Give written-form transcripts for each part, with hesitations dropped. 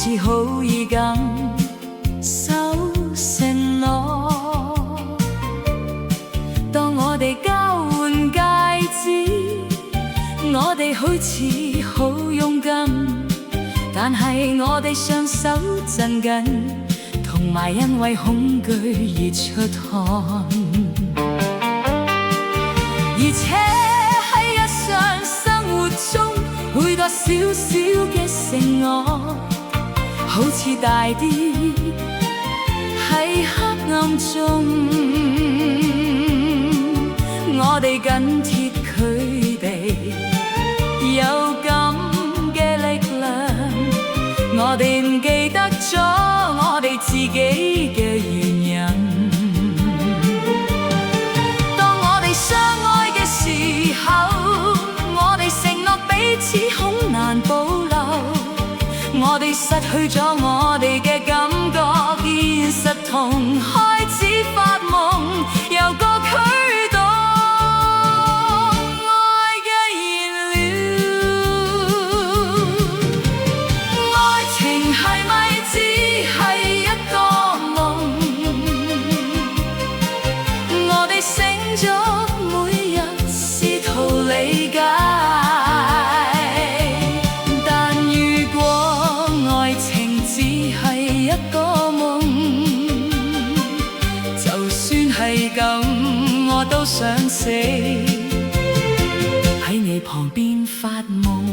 似好意咁守承諾。當我哋交換戒指，我哋好似好勇敢，但係我哋雙手震緊，同埋因為恐懼而出汗。而且喺日常生活中，每個小小嘅承諾，好似大啲喺黑暗中，我哋緊貼佢哋，有咁嘅力量。我哋唔記得咗我哋自己嘅原因。當我哋相愛嘅時候，我哋承諾彼此恐難保留。我哋失去咗我哋嘅感覺，現實同開始發夢，有個驅動愛嘅燃料。愛情係咪只係一個夢？我哋醒咗，每日試圖理解。我都想死，喺你旁邊發夢。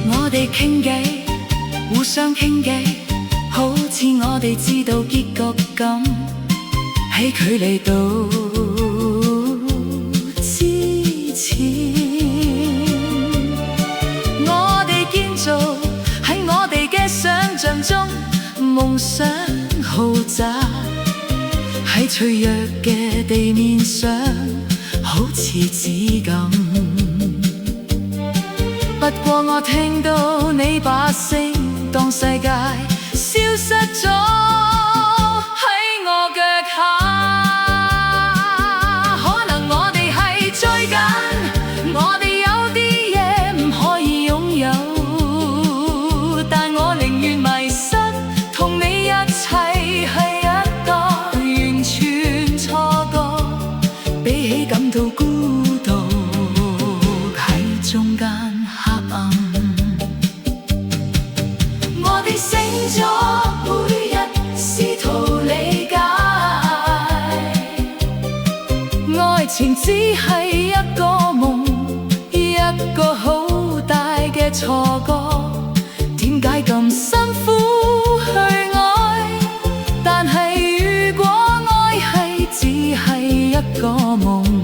我哋傾偈，互相傾偈，好似我哋知道結局咁。喺距離度之前，我哋建造喺我哋嘅想象中，夢想豪宅喺脆弱嘅地面上，好似紙咁。不過我聽到你把聲，當世界消失咗喺我腳下。感到孤獨喺中間黑暗，我哋醒咗，每日試圖理解。愛情只係一個夢，一個好大嘅錯覺。點解咁辛苦去愛？但係如果愛係只係一個夢，